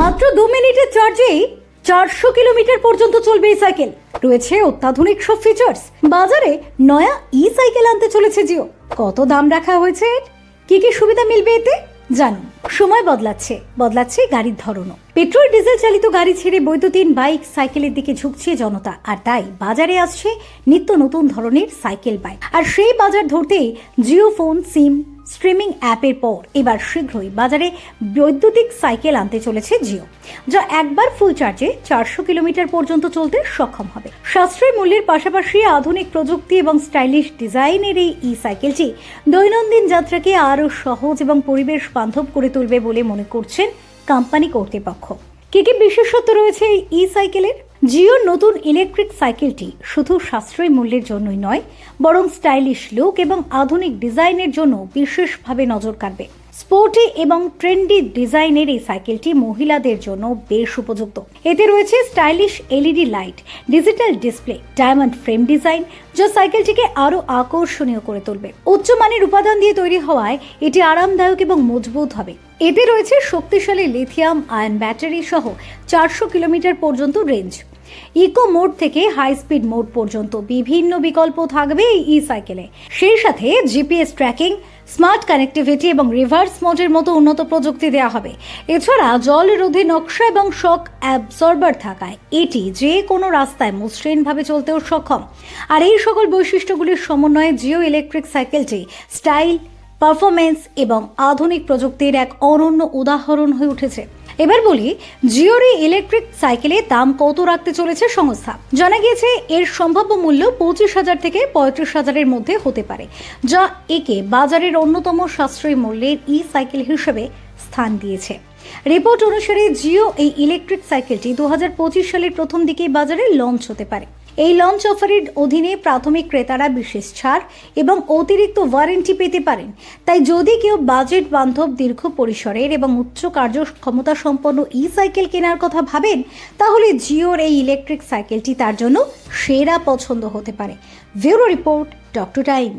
মাত্র 2 মিনিটের চার্জেই 400 কিলোমিটার পর্যন্ত চলবে এই সাইকেল। রয়েছে অত্যাধুনিক সব ফিচার্স। বাজারে নয়া ই সাইকেল আনতে চলেছে জিও। কত দাম রাখা হয়েছে, কি কি সুবিধা মিলবে এতে জানুন। সময় বদলাচ্ছে গাড়ির ধরনও। পেট্রোল ডিজেল চালিত গাড়ি ছেড়ে বৈদ্যুতিন বাইক সাইকেলের দিকে ঝুঁকছে জনতা, আর তাই বাজারে আসছে নিত্য নতুন ধরনের সাইকেল বাইক। আর সেই বাজার ধরতেই জিও ফোন সিম স্ট্রিমিং অ্যাপের পর এবার শীঘ্রই বাজারে বৈদ্যুতিক সাইকেল আনতে চলেছে জিও, যা একবার ফুল চার্জে 400 কিলোমিটার পর্যন্ত চলতে সক্ষম হবে। সাশ্রয়ী মূল্যের পাশাপাশি আধুনিক প্রযুক্তি এবং স্টাইলিশ ডিজাইনের এই ই সাইকেলটি দৈনন্দিন যাত্রাকে আরও সহজ এবং পরিবেশ বান্ধব করে তুলবে বলে মনে করছেন কোম্পানি কর্তৃপক্ষ। কি কি বিশেষত্ব রয়েছে এই ই সাইকেলের? জিওর নতুন ইলেকট্রিক সাইকেলটি শুধু সাশ্রয়ী মূল্যের জন্যই নয়, বরং স্টাইলিশ লুক এবং আধুনিক ডিজাইনের জন্য বিশেষভাবে নজর কাড়বে। স্পোর্টি এবং ট্রেন্ডি ডিজাইনের এই সাইকেলটি মহিলাদের জন্য বেশ উপযুক্ত। এতে রয়েছে stylish LED light, digital display, diamond frame design, যা সাইকেলটিকে আরো আকর্ষণীয় করে তুলবে। উচ্চমানের উপাদান দিয়ে তৈরি হওয়ায় এটি আরামদায়ক এবং মজবুত হবে। এতে রয়েছে শক্তিশালী লিথিয়াম আয়ন ব্যাটারি সহ 400 কিলোমিটার পর্যন্ত রেঞ্জ। ইকো মোড থেকে হাই স্পিড মোড পর্যন্ত বিভিন্ন বিকল্প থাকবে এই ই সাইকেলে। সেই সাথে জিপিএস ট্র্যাকিং, স্মার্ট কানেক্টিভিটি এবং রিভার্স মোডের মতো উন্নত প্রযুক্তি দেওয়া হবে। এছাড়া জলরোধী নকশা এবং শক অ্যাবজর্বার থাকায় এটি যে কোনো রাস্তায় মসৃণভাবে চলতেও সক্ষম। আর এই সকল বৈশিষ্ট্যগুলির সমন্বয়ে জিও ইলেকট্রিক সাইকেলটি স্টাইল, পারফরমেন্স এবং আধুনিক প্রযুক্তির এক অনন্য উদাহরণ হয়ে উঠেছে। এবার বলি, জিওর এই ইলেকট্রিক সাইকেলের দাম কত রাখতে চলেছে সংস্থা। জানা গিয়েছে এর সম্ভাব্য মূল্য 25,000 থেকে 35,000-এর মধ্যে হতে পারে, যা একে বাজারের অন্যতম সাশ্রয়ী মূল্যের ই সাইকেল হিসেবে স্থান দিয়েছে। রিপোর্ট অনুসারে জিও এই ইলেকট্রিক সাইকেলটি 2025 সালের প্রথম দিকেই বাজারে লঞ্চ হতে পারে। এই লঞ্চ অফারের অধীনে প্রাথমিক ক্রেতারা বিশেষ ছাড় এবং অতিরিক্ত ওয়ারেন্টি পেতে পারেন। তাই যদি কেউ বাজেট বান্ধব, দীর্ঘ পরিসরের এবং উচ্চ কার্যক্ষমতা সম্পন্ন ই সাইকেল কেনার কথা ভাবেন, তাহলে জিওর এই ইলেকট্রিক সাইকেলটি তার জন্য সেরা পছন্দ হতে পারে। Bureau report, talk to time.